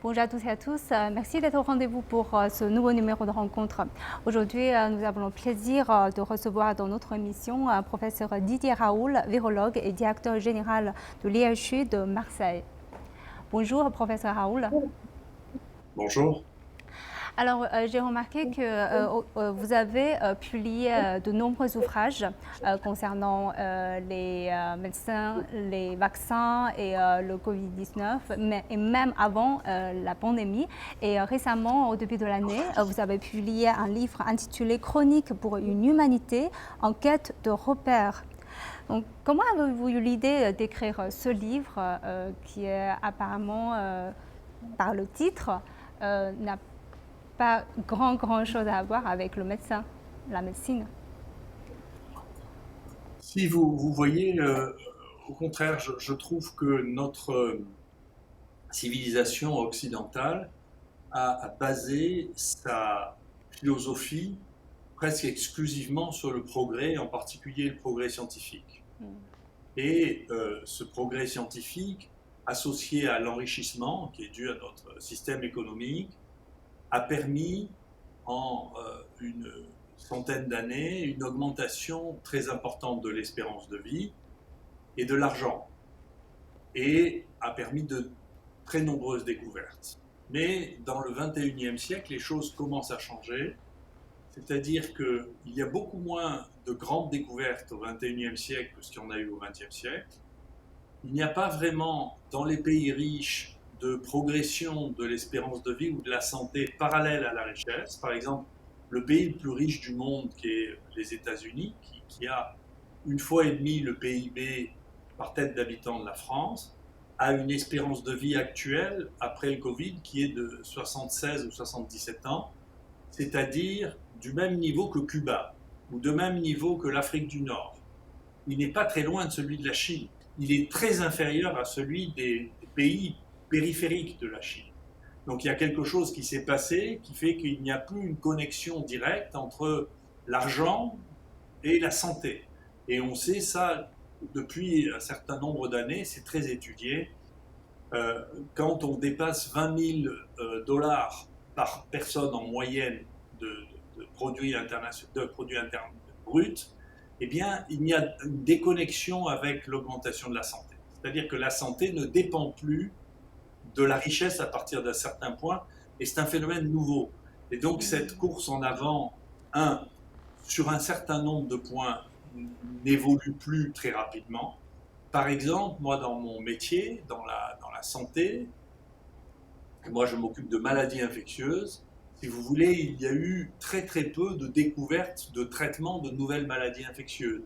Bonjour à tous et à tous. Merci d'être au rendez-vous pour ce nouveau numéro de rencontre. Aujourd'hui, nous avons le plaisir de recevoir dans notre émission professeur Didier Raoul, virologue et directeur général de l'IHU de Marseille. Bonjour, professeur Raoul. Bonjour. Alors, j'ai remarqué que vous avez publié de nombreux ouvrages concernant les médecins, les vaccins et le Covid-19, et même avant la pandémie. Et récemment, au début de l'année, vous avez publié un livre intitulé Chronique pour une humanité en quête de repères. Donc, comment avez-vous eu l'idée d'écrire ce livre qui est apparemment, par le titre, n'a pas grand chose à voir avec le médecin, la médecine. Si vous voyez, au contraire, je trouve que notre civilisation occidentale a basé sa philosophie presque exclusivement sur le progrès, en particulier le progrès scientifique. Et ce progrès scientifique, associé à l'enrichissement qui est dû à notre système économique, a permis en une centaine d'années une augmentation très importante de l'espérance de vie et de l'argent, et a permis de très nombreuses découvertes. Mais dans le 21e siècle, les choses commencent à changer, c'est-à-dire qu'il y a beaucoup moins de grandes découvertes au 21e siècle que ce qu'il y en a eu au 20e siècle. Il n'y a pas vraiment dans les pays riches de progression de l'espérance de vie ou de la santé parallèle à la richesse. Par exemple, le pays le plus riche du monde, qui est les États-Unis, qui a une fois et demie le PIB par tête d'habitant de la France, a une espérance de vie actuelle, après le Covid, qui est de 76 ou 77 ans, c'est-à-dire du même niveau que Cuba, ou de même niveau que l'Afrique du Nord. Il n'est pas très loin de celui de la Chine. Il est très inférieur à celui des pays périphériques de la Chine. Donc il y a quelque chose qui s'est passé qui fait qu'il n'y a plus une connexion directe entre l'argent et la santé. Et on sait ça depuis un certain nombre d'années, c'est très étudié. Quand on dépasse 20 000 dollars par personne en moyenne de produits internes bruts, eh bien, il y a une déconnexion avec l'augmentation de la santé. C'est-à-dire que la santé ne dépend plus de la richesse à partir d'un certain point, et c'est un phénomène nouveau. Et donc cette course en avant, sur un certain nombre de points, n'évolue plus très rapidement. Par exemple, moi dans mon métier, dans la santé, moi je m'occupe de maladies infectieuses, si vous voulez, il y a eu très peu de découvertes de traitements de nouvelles maladies infectieuses.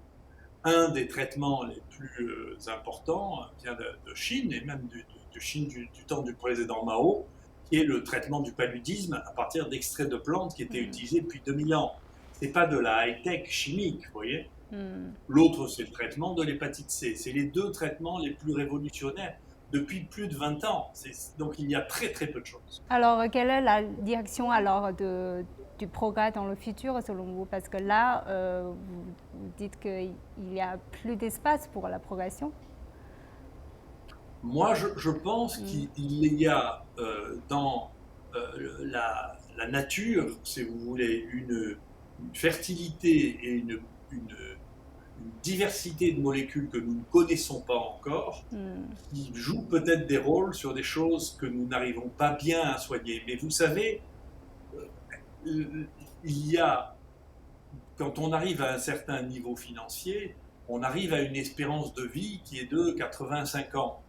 Un des traitements les plus importants vient de Chine, et même de Chine du temps du président Mao, qui est le traitement du paludisme à partir d'extraits de plantes qui étaient utilisés depuis 2000 ans. Ce n'est pas de la high-tech chimique, vous voyez. L'autre, c'est le traitement de l'hépatite C. C'est les deux traitements les plus révolutionnaires depuis plus de 20 ans. Donc il y a très peu de choses. Alors, quelle est la direction alors du progrès dans le futur selon vous? Parce que là, vous dites qu'il n'y a plus d'espace pour la progression. Moi, je pense qu'il y a dans la nature, si vous voulez, une fertilité et une diversité de molécules que nous ne connaissons pas encore, qui jouent peut-être des rôles sur des choses que nous n'arrivons pas bien à soigner. Mais vous savez, il y a, quand on arrive à un certain niveau financier, on arrive à une espérance de vie qui est de 85 ans.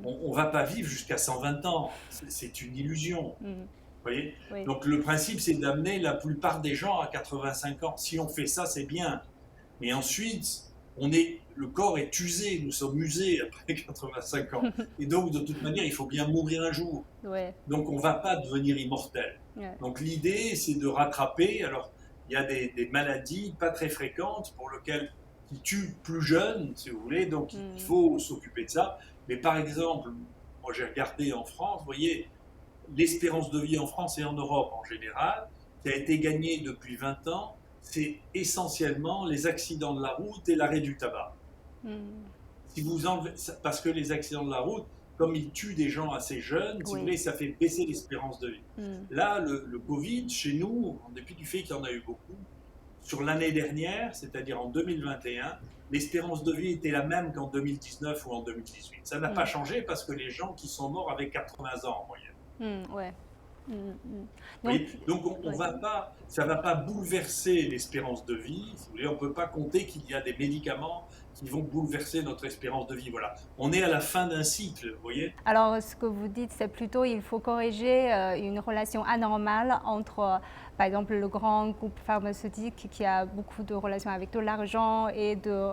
On ne va pas vivre jusqu'à 120 ans, c'est une illusion. Voyez. Oui. Donc le principe, c'est d'amener la plupart des gens à 85 ans. Si on fait ça, c'est bien. Mais ensuite, le corps est usé, nous sommes usés après 85 ans. Et donc, de toute manière, il faut bien mourir un jour. Ouais. Donc, on ne va pas devenir immortel. Ouais. Donc, l'idée, c'est de rattraper. Alors, il y a des maladies pas très fréquentes qui tuent plus jeunes, si vous voulez. Donc, il faut s'occuper de ça. Mais par exemple, moi, j'ai regardé en France, vous voyez, l'espérance de vie en France et en Europe en général, qui a été gagnée depuis 20 ans, c'est essentiellement les accidents de la route et l'arrêt du tabac. Si vous enlevez, parce que les accidents de la route, comme ils tuent des gens assez jeunes, si vous voulez, ça fait baisser l'espérance de vie. Là, le Covid, chez nous, en dépit du fait qu'il y en a eu beaucoup, sur l'année dernière, c'est-à-dire en 2021, l'espérance de vie était la même qu'en 2019 ou en 2018. Ça n'a pas changé parce que les gens qui sont morts avaient 80 ans en moyenne. Ouais. Donc ça ne va pas bouleverser l'espérance de vie. Si vous voulez, on ne peut pas compter qu'il y a des médicaments qui vont bouleverser notre espérance de vie. Voilà. On est à la fin d'un cycle, vous voyez. Alors, ce que vous dites, c'est plutôt il faut corriger une relation anormale entre, par exemple, le grand groupe pharmaceutique qui a beaucoup de relations avec de l'argent et de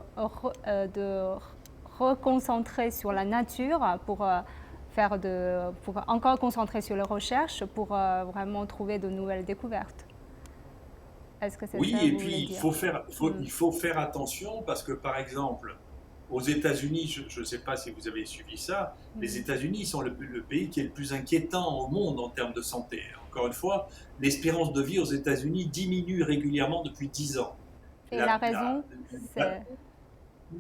reconcentrer sur la nature pour pour encore concentrer sur les recherches pour vraiment trouver de nouvelles découvertes. Est-ce que c'est oui, ça que et vous puis voulez dire? il faut faire attention parce que, par exemple, aux États-Unis, je ne sais pas si vous avez suivi ça, les États-Unis sont le pays qui est le plus inquiétant au monde en termes de santé. Encore une fois, l'espérance de vie aux États-Unis diminue régulièrement depuis 10 ans. Et la raison, c'est...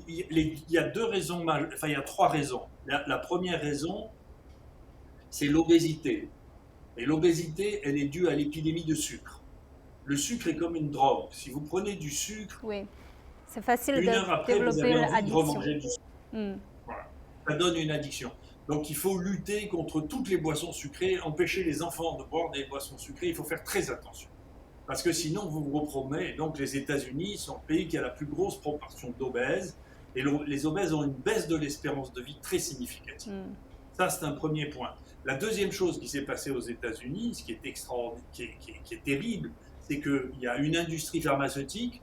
Il y a deux raisons, enfin il y a trois raisons. La première raison, c'est l'obésité. Et l'obésité, elle est due à l'épidémie de sucre. Le sucre est comme une drogue. Si vous prenez du sucre, oui, c'est facile une heure de après, vous développer avez envie de l'addiction. remanger du sucre. Voilà. Ça donne une addiction. Donc il faut lutter contre toutes les boissons sucrées, empêcher les enfants de boire des boissons sucrées. Il faut faire très attention. Parce que sinon, vous vous repromettez. Donc les États-Unis sont le pays qui a la plus grosse proportion d'obèses. Et les obèses ont une baisse de l'espérance de vie très significative. Ça, c'est un premier point. La deuxième chose qui s'est passée aux États-Unis, ce qui est extraordinaire, qui est terrible, c'est qu'il y a une industrie pharmaceutique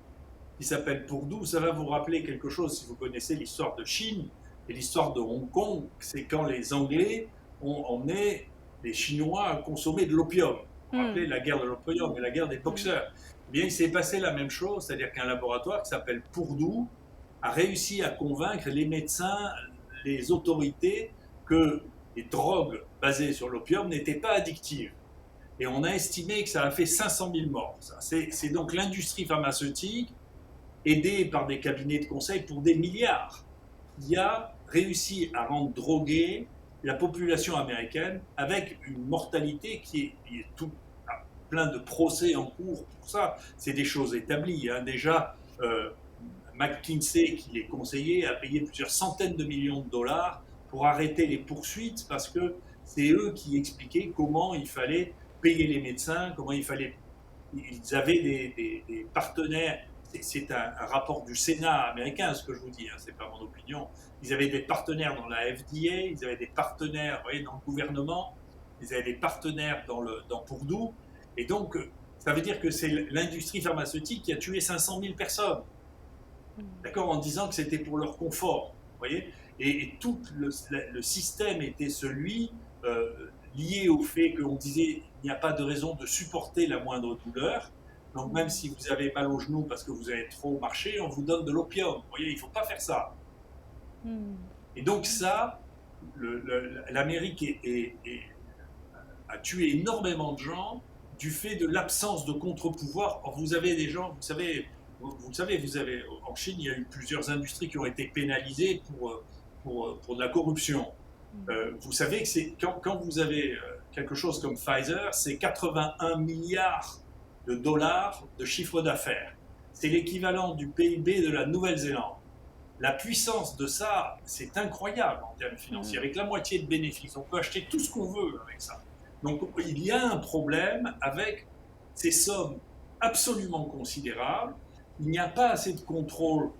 qui s'appelle Purdue. Ça va vous rappeler quelque chose si vous connaissez l'histoire de Chine et l'histoire de Hong Kong. C'est quand les Anglais ont emmené les Chinois à consommer de l'opium. Vous vous rappelez la guerre de l'opium et la guerre des boxeurs. Eh bien, il s'est passé la même chose, c'est-à-dire qu'un laboratoire qui s'appelle Purdue a réussi à convaincre les médecins, les autorités, que les drogues basées sur l'opium n'étaient pas addictives. Et on a estimé que ça a fait 500 000 morts. C'est donc l'industrie pharmaceutique, aidée par des cabinets de conseil pour des milliards, qui a réussi à rendre droguée la population américaine avec une mortalité qui est tout, plein de procès en cours pour ça. C'est des choses établies. Hein. Déjà, McKinsey, qui les conseillait, a payé plusieurs centaines de millions de dollars pour arrêter les poursuites parce que c'est eux qui expliquaient comment il fallait payer les médecins, comment il fallait... Ils avaient des partenaires, c'est un rapport du Sénat américain, ce que je vous dis, hein, c'est pas mon opinion. Ils avaient des partenaires dans la FDA, ils avaient des partenaires, vous voyez, dans le gouvernement, ils avaient des partenaires dans Purdue, et donc ça veut dire que c'est l'industrie pharmaceutique qui a tué 500 000 personnes. D'accord, en disant que c'était pour leur confort, vous voyez, et tout le système était celui lié au fait qu'on disait il n'y a pas de raison de supporter la moindre douleur, donc même si vous avez mal au genou parce que vous avez trop marché, on vous donne de l'opium, vous voyez, il ne faut pas faire ça. Et donc ça, l'Amérique a tué énormément de gens du fait de l'absence de contre-pouvoir. Or, vous avez des gens, vous savez, en Chine, il y a eu plusieurs industries qui ont été pénalisées pour de la corruption. Vous savez que quand vous avez quelque chose comme Pfizer, c'est 81 milliards de dollars de chiffre d'affaires. C'est l'équivalent du PIB de la Nouvelle-Zélande. La puissance de ça, c'est incroyable en termes financiers. Avec la moitié de bénéfices, on peut acheter tout ce qu'on veut avec ça. Donc il y a un problème avec ces sommes absolument considérables. Il n'y a pas assez de contrôle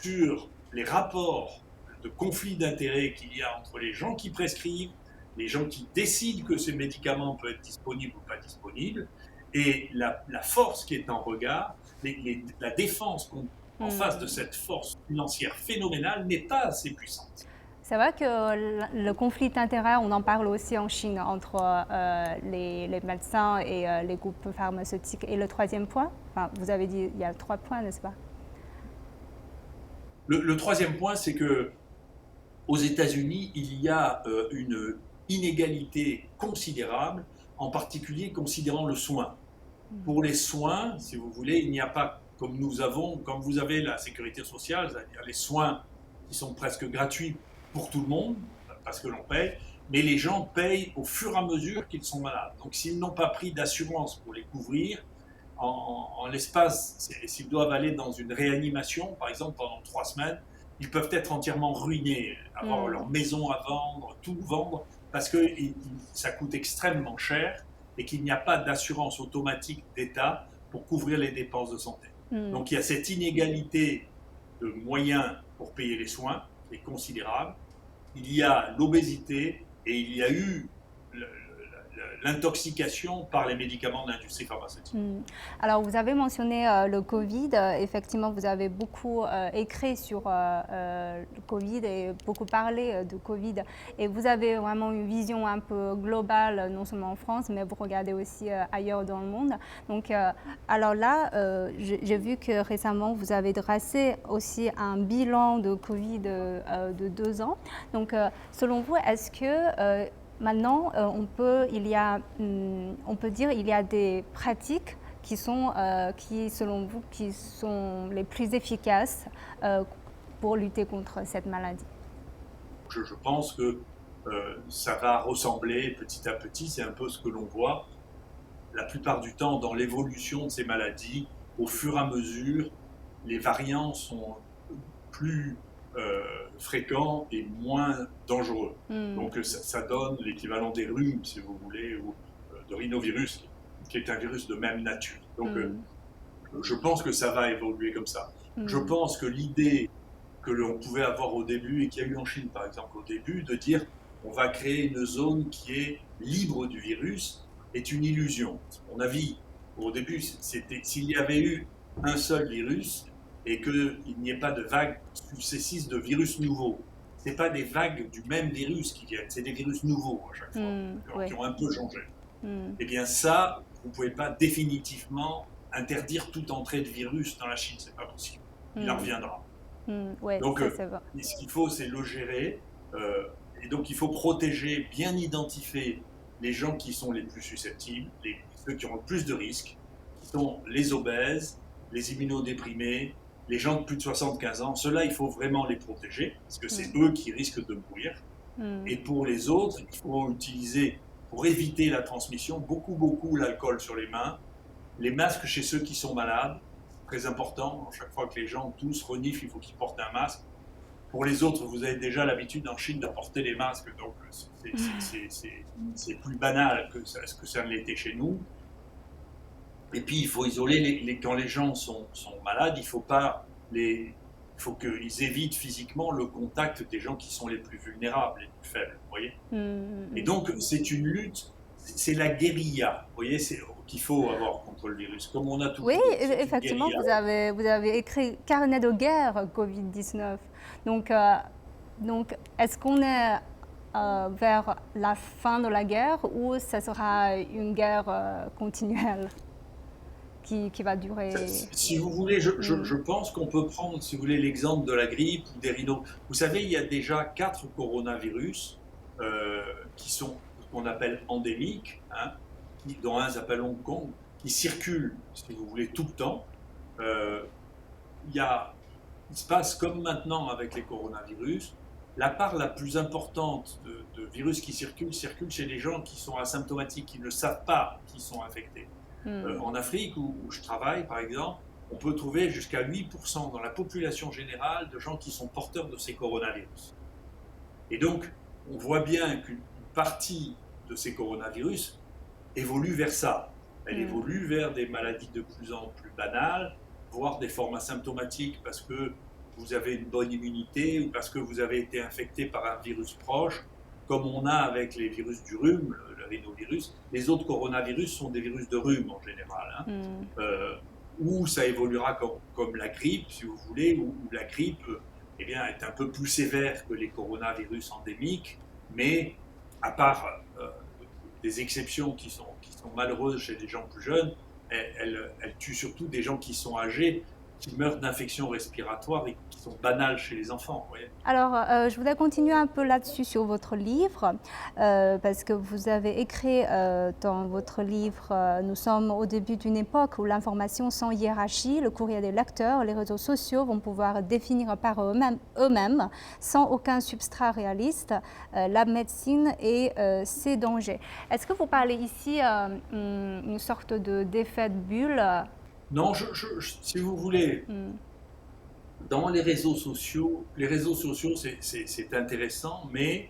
sur les rapports de conflit d'intérêts qu'il y a entre les gens qui prescrivent, les gens qui décident que ce médicament peut être disponible ou pas disponible, et la force qui est en regard, la défense en face de cette force financière phénoménale n'est pas assez puissante. C'est vrai que le conflit d'intérêts, on en parle aussi en Chine entre les médecins et les groupes pharmaceutiques. Et le troisième point, enfin, vous avez dit il y a 3 points, n'est-ce pas? Le troisième point, c'est que aux États-Unis, il y a une inégalité considérable, en particulier considérant le soin. Pour les soins, si vous voulez, il n'y a pas comme vous avez la sécurité sociale, c'est-à-dire les soins qui sont presque gratuits pour tout le monde, parce que l'on paye, mais les gens payent au fur et à mesure qu'ils sont malades. Donc s'ils n'ont pas pris d'assurance pour les couvrir, en l'espace, s'ils doivent aller dans une réanimation, par exemple, pendant 3 semaines, ils peuvent être entièrement ruinés, avoir leur maison à vendre, tout vendre, parce que ça coûte extrêmement cher et qu'il n'y a pas d'assurance automatique d'État pour couvrir les dépenses de santé. Donc il y a cette inégalité de moyens pour payer les soins, qui est considérable. Il y a l'obésité et il y a eu l'intoxication par les médicaments de l'industrie pharmaceutique. Alors, vous avez mentionné le Covid. Effectivement, vous avez beaucoup écrit sur le Covid et beaucoup parlé de Covid. Et vous avez vraiment une vision un peu globale, non seulement en France, mais vous regardez aussi ailleurs dans le monde. Donc, alors là, j'ai vu que récemment, vous avez dressé aussi un bilan de Covid de 2 ans. Donc, selon vous, est-ce que maintenant, on peut dire qu'il y a des pratiques qui, selon vous, qui sont les plus efficaces pour lutter contre cette maladie? Je pense que ça va ressembler petit à petit, c'est un peu ce que l'on voit la plupart du temps dans l'évolution de ces maladies. Au fur et à mesure, les variants sont plus fréquents et moins dangereux. Donc ça donne l'équivalent des rhumes, si vous voulez, ou de rhinovirus, qui est un virus de même nature. Donc je pense que ça va évoluer comme ça. Je pense que l'idée que l'on pouvait avoir au début, et qu'il y a eu en Chine par exemple au début, de dire on va créer une zone qui est libre du virus, est une illusion. À mon avis, au début, s'il y avait eu un seul virus, et qu'il n'y ait pas de vagues successives de virus nouveaux. Ce n'est pas des vagues du même virus qui viennent, c'est des virus nouveaux à chaque fois, qui ont un peu changé. Eh bien ça, vous ne pouvez pas définitivement interdire toute entrée de virus dans la Chine, ce n'est pas possible. Il en reviendra. Donc ce qu'il faut, c'est le gérer, et donc il faut protéger, bien identifier les gens qui sont les plus susceptibles, ceux qui ont le plus de risques, qui sont les obèses, les immunodéprimés, les gens de plus de 75 ans, ceux-là, il faut vraiment les protéger, parce que c'est eux qui risquent de mourir. Et pour les autres, il faut utiliser, pour éviter la transmission, beaucoup l'alcool sur les mains, les masques chez ceux qui sont malades, très important, chaque fois que les gens toussent, reniflent, il faut qu'ils portent un masque. Pour les autres, vous avez déjà l'habitude en Chine de porter les masques, donc c'est plus banal que ça ne l'était chez nous. Et puis, il faut isoler, quand les gens sont malades, il faut qu'ils évitent physiquement le contact des gens qui sont les plus vulnérables, les plus faibles, vous voyez. Et donc, c'est une lutte, c'est la guérilla, vous voyez, qu'il faut avoir contre le virus, comme on a tout. Oui, effectivement, vous avez écrit Carnet de guerre Covid-19. Donc est-ce qu'on est vers la fin de la guerre ou ça sera une guerre continuelle qui va durer? Si vous voulez, je pense qu'on peut prendre, si vous voulez, l'exemple de la grippe ou des rhinos. Vous savez, il y a déjà 4 coronavirus qui sont ce qu'on appelle endémiques, hein, dont un s'appelle Hong Kong, qui circulent, si vous voulez, tout le temps. Il se passe comme maintenant avec les coronavirus, la part la plus importante de virus qui circulent chez les gens qui sont asymptomatiques, qui ne savent pas qu'ils sont infectés. En Afrique, où je travaille, par exemple, on peut trouver jusqu'à 8% dans la population générale de gens qui sont porteurs de ces coronavirus. Et donc, on voit bien qu'une partie de ces coronavirus évolue vers ça. Elle évolue vers des maladies de plus en plus banales, voire des formes asymptomatiques parce que vous avez une bonne immunité ou parce que vous avez été infecté par un virus proche, comme on a avec les virus du rhume, le rhinovirus. Les autres coronavirus sont des virus de rhume en général, où ça évoluera comme la grippe, si vous voulez, où la grippe est un peu plus sévère que les coronavirus endémiques, mais à part des exceptions qui sont malheureuses chez les gens plus jeunes, elle tue surtout des gens qui sont âgés. qui meurent d'infections respiratoires et qui sont banales chez les enfants. Vous voyez. Alors, je voudrais continuer un peu là-dessus sur votre livre, parce que vous avez écrit dans votre livre, nous sommes au début d'une époque où l'information sans hiérarchie, le courrier des lecteurs, les réseaux sociaux vont pouvoir définir par eux-mêmes, sans aucun substrat réaliste, la médecine et ses dangers. Est-ce que vous parlez ici une sorte d'effet de bulle? Non, si vous voulez, dans les réseaux sociaux, c'est intéressant, mais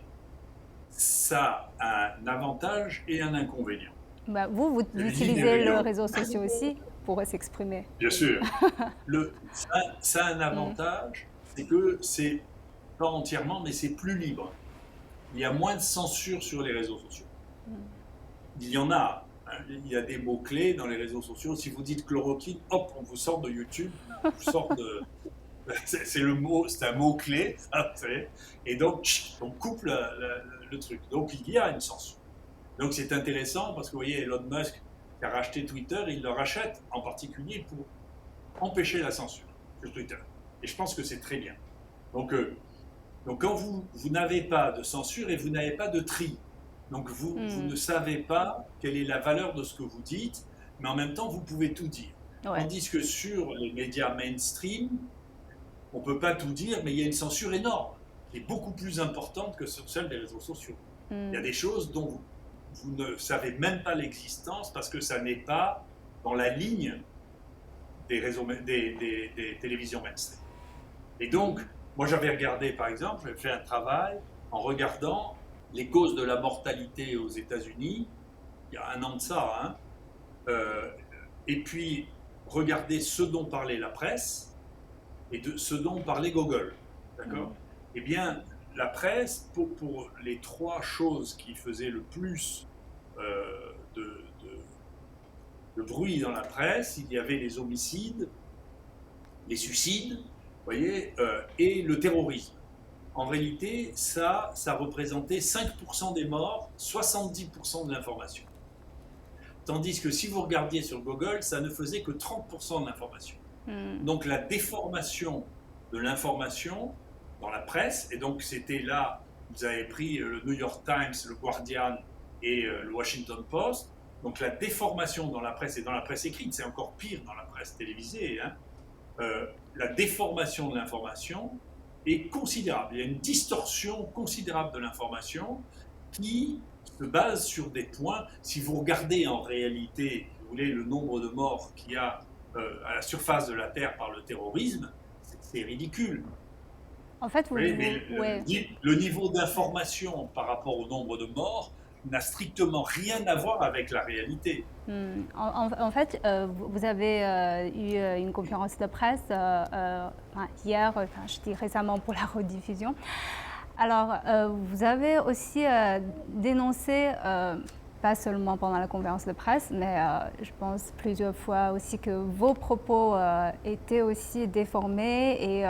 ça a un avantage et un inconvénient. Bah, vous utilisez le réseau social aussi pour s'exprimer. Bien sûr. Ça a un avantage, c'est que c'est pas entièrement, mais c'est plus libre. Il y a moins de censure sur les réseaux sociaux. Il y en a. Il y a des mots-clés dans les réseaux sociaux. Si vous dites chloroquine, hop, on vous sort de YouTube, on vous sort de... C'est un mot-clé, ça, vous savez. Et donc, on coupe le truc. Donc, il y a une censure. Donc, c'est intéressant parce que vous voyez, Elon Musk qui a racheté Twitter, il le rachète en particulier pour empêcher la censure sur Twitter. Et je pense que c'est très bien. Donc quand vous n'avez pas de censure et vous n'avez pas de tri, donc vous ne savez pas quelle est la valeur de ce que vous dites, mais en même temps, vous pouvez tout dire. Ouais. Tandis que sur les médias mainstream, on ne peut pas tout dire, mais il y a une censure énorme, qui est beaucoup plus importante que sur celle des réseaux sociaux. Il y a des choses dont vous ne savez même pas l'existence parce que ça n'est pas dans la ligne des télévisions mainstream. Et donc, moi j'avais regardé, par exemple, j'avais fait un travail en regardant les causes de la mortalité aux États-Unis, il y a un an de ça, et puis regarder ce dont parlait la presse et de ce dont parlait Google. D'accord ? Eh bien, la presse, pour les trois choses qui faisaient le plus de bruit dans la presse, il y avait les homicides, les suicides, vous voyez, et le terrorisme. En réalité, ça représentait 5% des morts, 70% de l'information. Tandis que si vous regardiez sur Google, ça ne faisait que 30% de l'information. Donc la déformation de l'information dans la presse, et donc c'était là, vous avez pris le New York Times, le Guardian et le Washington Post, donc la déformation dans la presse et dans la presse écrite, c'est encore pire dans la presse télévisée, la déformation de l'information est considérable. Il y a une distorsion considérable de l'information qui se base sur des points. Si vous regardez en réalité, si vous voulez, le nombre de morts qu'il y a à la surface de la Terre par le terrorisme, c'est ridicule. En fait, le niveau d'information par rapport au nombre de morts n'a strictement rien à voir avec la réalité. En fait, vous avez eu une conférence de presse hier, je dis récemment pour la rediffusion. Alors, vous avez aussi dénoncé, pas seulement pendant la conférence de presse, mais je pense plusieurs fois aussi que vos propos étaient aussi déformés et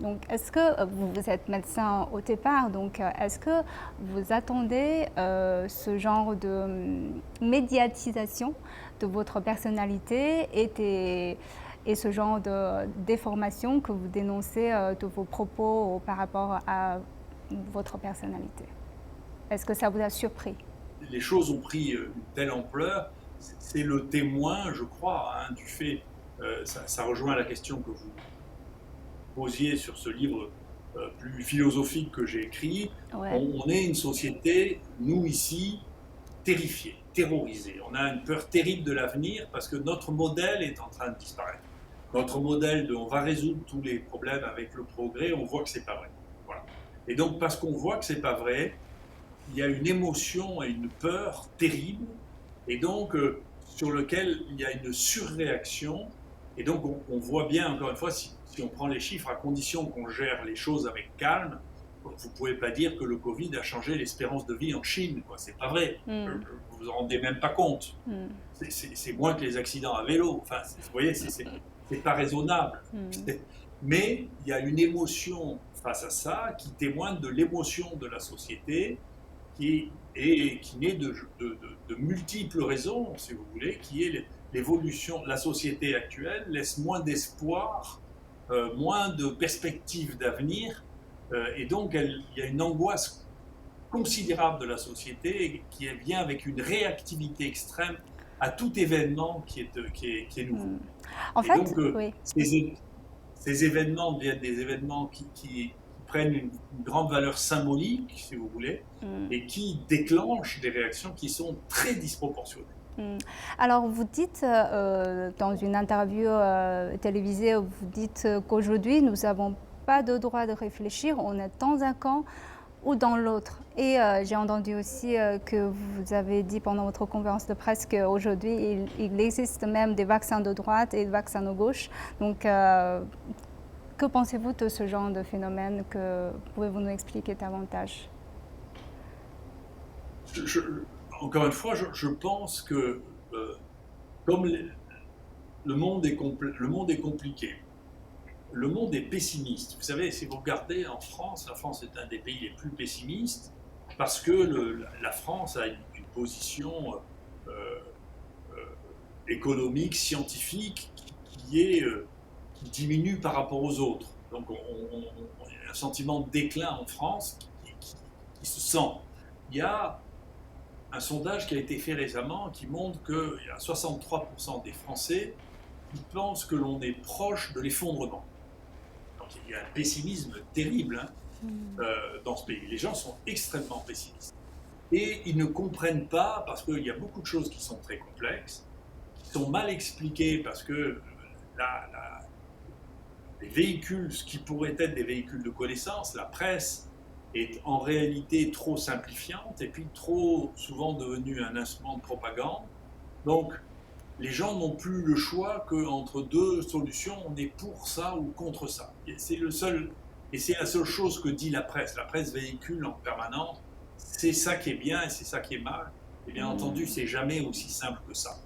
donc, est-ce que vous êtes médecin au départ, donc est-ce que vous attendez ce genre de médiatisation de votre personnalité et ce genre de déformation que vous dénoncez de vos propos par rapport à votre personnalité? Est-ce que ça vous a surpris? Les choses ont pris une telle ampleur, c'est le témoin, je crois, du fait, ça rejoint la question que vous posiez sur ce livre plus philosophique que j'ai écrit. Ouais. On est une société, nous ici, terrifiée, terrorisée. On a une peur terrible de l'avenir parce que notre modèle est en train de disparaître. Notre modèle de on va résoudre tous les problèmes avec le progrès, on voit que c'est pas vrai. Voilà. Et donc parce qu'on voit que c'est pas vrai, il y a une émotion et une peur terrible, et donc sur lequel il y a une surréaction. Et donc on voit bien, encore une fois, si on prend les chiffres, à condition qu'on gère les choses avec calme, vous ne pouvez pas dire que le Covid a changé l'espérance de vie en Chine. C'est pas vrai. Vous vous en rendez même pas compte. C'est moins que les accidents à vélo. Enfin, vous voyez, c'est pas raisonnable. Mais il y a une émotion face à ça qui témoigne de l'émotion de la société qui naît de multiples raisons, si vous voulez, qui est l'évolution de la société actuelle laisse moins d'espoir, moins de perspectives d'avenir, et donc il y a une angoisse considérable de la société qui vient avec une réactivité extrême à tout événement qui est nouveau. En Et fait, donc, oui. ces événements deviennent des événements qui prennent une grande valeur symbolique, si vous voulez, et qui déclenchent des réactions qui sont très disproportionnées. Alors, vous dites dans une interview télévisée, vous dites qu'aujourd'hui, nous n'avons pas de droit de réfléchir, on est dans un camp ou dans l'autre. Et j'ai entendu aussi que vous avez dit pendant votre conférence de presse qu'aujourd'hui, il existe même des vaccins de droite et des vaccins de gauche. Donc, que pensez-vous de ce genre de phénomène? Pouvez-vous nous expliquer davantage? Encore une fois, je pense que comme le monde est compliqué, le monde est pessimiste. Vous savez, si vous regardez en France, la France est un des pays les plus pessimistes parce que la France a une position économique, scientifique qui diminue par rapport aux autres. Donc on a un sentiment de déclin en France qui se sent. Il y a un sondage qui a été fait récemment qui montre qu'il y a 63% des Français qui pensent que l'on est proche de l'effondrement. Donc il y a un pessimisme terrible dans ce pays. Les gens sont extrêmement pessimistes. Et ils ne comprennent pas, parce qu'il y a beaucoup de choses qui sont très complexes, qui sont mal expliquées parce que les véhicules, ce qui pourrait être des véhicules de connaissance, la presse, est en réalité trop simplifiante et puis trop souvent devenue un instrument de propagande. Donc, les gens n'ont plus le choix qu'entre deux solutions, on est pour ça ou contre ça. Et c'est la seule chose que dit la presse. La presse véhicule en permanence, c'est ça qui est bien et c'est ça qui est mal. Et bien entendu, c'est jamais aussi simple que ça.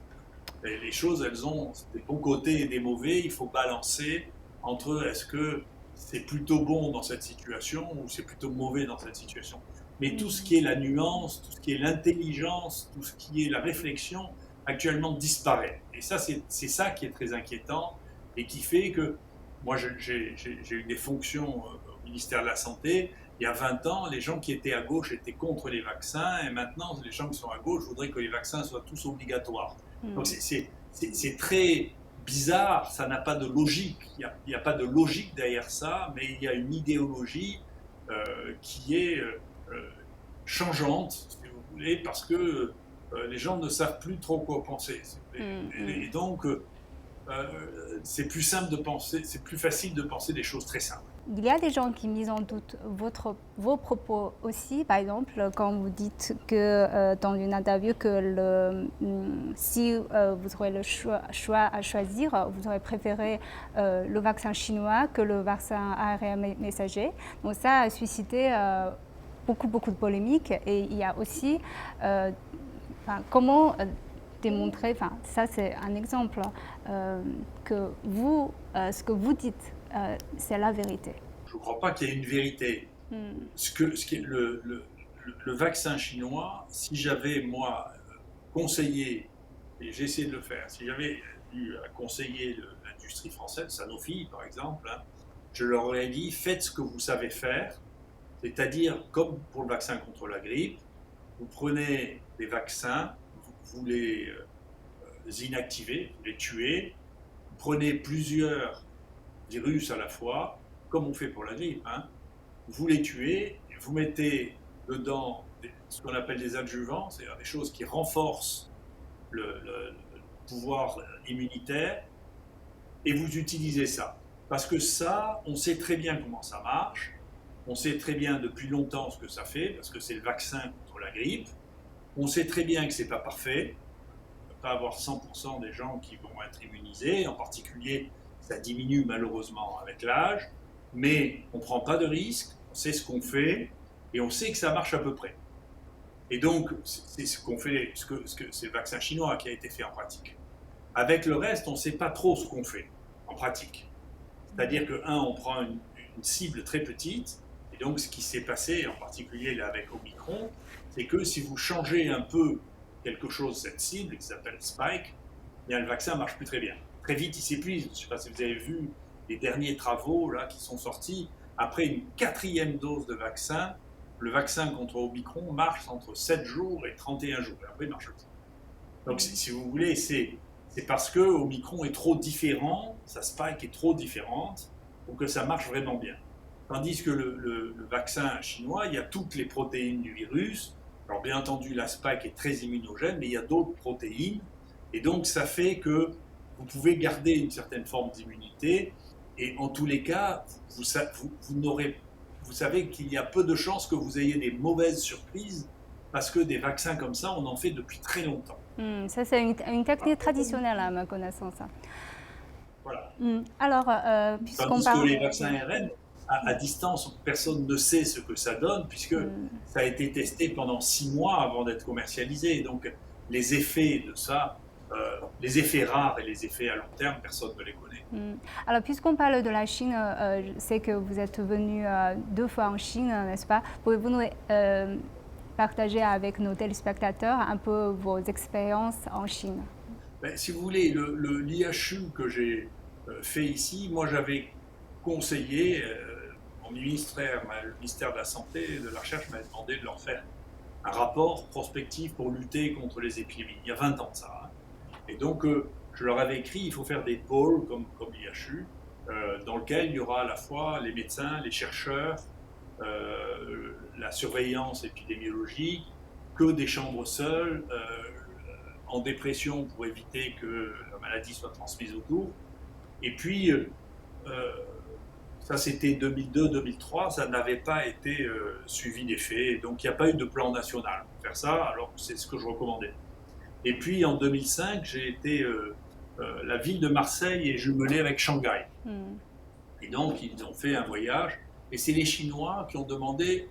Et les choses, elles ont des bons côtés et des mauvais. Il faut balancer entre est-ce que c'est plutôt bon dans cette situation ou c'est plutôt mauvais dans cette situation. Mais tout ce qui est la nuance, tout ce qui est l'intelligence, tout ce qui est la réflexion, actuellement disparaît. Et ça, c'est ça qui est très inquiétant et qui fait que moi, j'ai eu des fonctions au ministère de la Santé. Il y a 20 ans, les gens qui étaient à gauche étaient contre les vaccins et maintenant, les gens qui sont à gauche voudraient que les vaccins soient tous obligatoires. Donc c'est très bizarre, ça n'a pas de logique. Il n'y a pas de logique derrière ça, mais il y a une idéologie qui est changeante, si vous voulez, parce que les gens ne savent plus trop quoi penser. Et donc, c'est plus simple de penser, c'est plus facile de penser des choses très simples. Il y a des gens qui misent en doute vos propos aussi, par exemple, quand vous dites que dans une interview que si vous aurez le choix à choisir, vous aurez préféré le vaccin chinois que le vaccin ARN messager. Donc ça a suscité beaucoup de polémiques et il y a aussi comment démontrer, ça c'est un exemple, que ce que vous dites, c'est la vérité. Je ne crois pas qu'il y ait une vérité. Le vaccin chinois, si j'avais, moi, conseillé, et j'ai essayé de le faire, si j'avais eu à conseiller l'industrie française, Sanofi par exemple, je leur aurais dit, faites ce que vous savez faire, c'est-à-dire, comme pour le vaccin contre la grippe, vous prenez des vaccins, vous les inactivez, vous les tuez, vous prenez plusieurs virus à la fois, comme on fait pour la grippe, vous les tuez, vous mettez dedans ce qu'on appelle des adjuvants, c'est-à-dire des choses qui renforcent le pouvoir immunitaire, et vous utilisez ça. Parce que ça, on sait très bien comment ça marche, on sait très bien depuis longtemps ce que ça fait, parce que c'est le vaccin contre la grippe, on sait très bien que ce n'est pas parfait, on ne peut pas avoir 100% des gens qui vont être immunisés, en particulier ça diminue malheureusement avec l'âge, mais on ne prend pas de risques, on sait ce qu'on fait et on sait que ça marche à peu près. Et donc, c'est ce qu'on fait, c'est le vaccin chinois qui a été fait en pratique. Avec le reste, on ne sait pas trop ce qu'on fait en pratique. C'est-à-dire que, on prend une cible très petite, et donc ce qui s'est passé, en particulier là, avec Omicron, c'est que si vous changez un peu quelque chose, cette cible qui s'appelle Spike, eh bien, le vaccin ne marche plus très bien. Très vite, il s'épuise. Je ne sais pas si vous avez vu les derniers travaux là, qui sont sortis. Après une 4e dose de vaccin, le vaccin contre Omicron marche entre 7 jours et 31 jours. Et après, il marche plus. Donc, si vous voulez, c'est parce que Omicron est trop différent, sa spike est trop différente pour que ça marche vraiment bien. Tandis que le vaccin chinois, il y a toutes les protéines du virus. Alors, bien entendu, la spike est très immunogène, mais il y a d'autres protéines. Et donc, ça fait que vous pouvez garder une certaine forme d'immunité. Et en tous les cas, vous savez qu'il y a peu de chances que vous ayez des mauvaises surprises parce que des vaccins comme ça, on en fait depuis très longtemps. Ça, c'est une technique traditionnelle à ma connaissance. Voilà. Alors, puisqu'on Tandis que les vaccins ARN, à distance, personne ne sait ce que ça donne puisque ça a été testé pendant 6 mois avant d'être commercialisé. Donc, les effets de ça, les effets rares et les effets à long terme, personne ne les connaît. Alors, puisqu'on parle de la Chine, je sais que vous êtes venu 2 fois en Chine, n'est-ce pas? Pouvez-vous nous partager avec nos téléspectateurs un peu vos expériences en Chine? Si vous voulez, l'IHU que j'ai fait ici, moi j'avais conseillé, mon ministère, le ministère de la Santé et de la Recherche m'avait demandé de leur faire un rapport prospectif pour lutter contre les épidémies. Il y a 20 ans de ça. Et donc, je leur avais écrit, il faut faire des pôles comme l'IHU, dans lequel il y aura à la fois les médecins, les chercheurs, la surveillance épidémiologique, que des chambres seules, en dépression pour éviter que la maladie soit transmise autour. Et puis, ça c'était 2002-2003, ça n'avait pas été suivi d'effet, donc il n'y a pas eu de plan national pour faire ça, alors c'est ce que je recommandais. Et puis en 2005, j'ai été, la ville de Marseille est jumelée avec Shanghai. Et donc ils ont fait un voyage, et c'est les Chinois qui ont demandé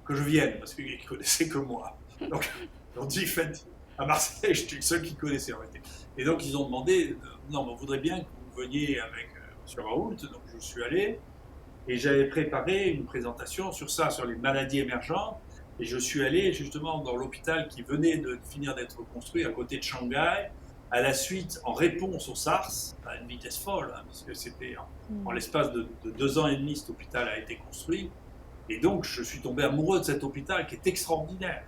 que je vienne, parce qu'ils ne connaissaient que moi. Donc ils ont dit, faites à Marseille, je suis le seul qui connaissait en réalité. Et donc ils ont demandé, non, mais on voudrait bien que vous veniez avec M. Raoult, donc je suis allé, et j'avais préparé une présentation sur ça, sur les maladies émergentes, et je suis allé justement dans l'hôpital qui venait de finir d'être construit à côté de Shanghai, à la suite, en réponse au SARS, à une vitesse folle, parce que c'était en l'espace de 2 ans et demi, cet hôpital a été construit. Et donc, je suis tombé amoureux de cet hôpital qui est extraordinaire.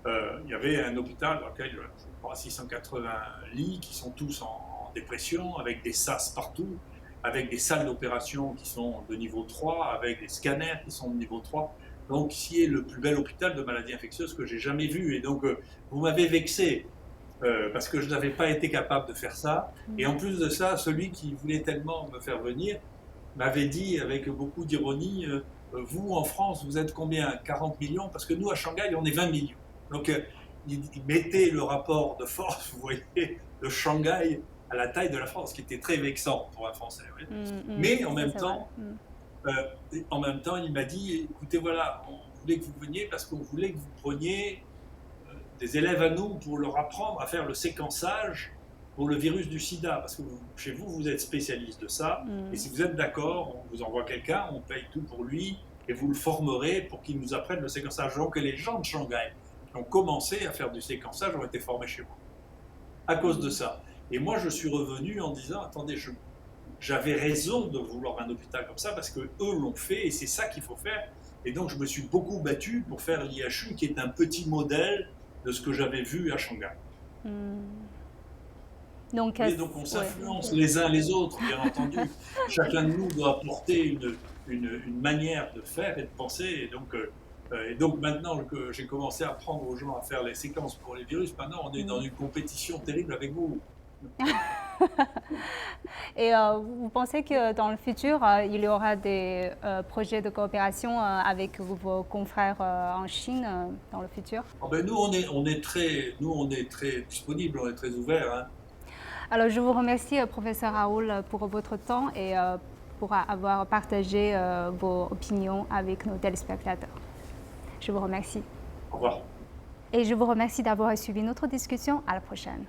Il y avait un hôpital dans lequel, je crois, 680 lits qui sont tous en dépression, avec des SAS partout, avec des salles d'opération qui sont de niveau 3, avec des scanners qui sont de niveau 3. Donc, ici est le plus bel hôpital de maladies infectieuses que j'ai jamais vu. Et donc, vous m'avez vexé parce que je n'avais pas été capable de faire ça. Et en plus de ça, celui qui voulait tellement me faire venir m'avait dit avec beaucoup d'ironie, vous, en France, vous êtes combien? 40 millions? Parce que nous, à Shanghai, on est 20 millions. Donc, il mettait le rapport de force, vous voyez, de Shanghai à la taille de la France, qui était très vexant pour un Français. Mais en même temps, il m'a dit, écoutez, voilà, on voulait que vous veniez parce qu'on voulait que vous preniez des élèves à nous pour leur apprendre à faire le séquençage pour le virus du sida. Parce que chez vous, vous êtes spécialiste de ça. Et si vous êtes d'accord, on vous envoie quelqu'un, on paye tout pour lui et vous le formerez pour qu'il nous apprenne le séquençage. Donc les gens de Shanghai qui ont commencé à faire du séquençage ont été formés chez moi à cause de ça. Et moi, je suis revenu en disant, attendez, j'avais raison de vouloir un hôpital comme ça parce qu'eux l'ont fait et c'est ça qu'il faut faire. Et donc, je me suis beaucoup battu pour faire l'IHU qui est un petit modèle de ce que j'avais vu à Shanghai. Donc on s'influence les uns les autres, bien entendu. Chacun de nous doit apporter une manière de faire et de penser. Et donc maintenant que j'ai commencé à apprendre aux gens à faire les séquences pour les virus, maintenant on est dans une compétition terrible avec vous. Et vous pensez que dans le futur, il y aura des projets de coopération avec vos confrères en Chine dans le futur? Nous, on est très disponibles, on est très ouverts. Alors, je vous remercie, professeur Raoult, pour votre temps et pour avoir partagé vos opinions avec nos téléspectateurs. Je vous remercie. Au revoir. Et je vous remercie d'avoir suivi notre discussion. À la prochaine.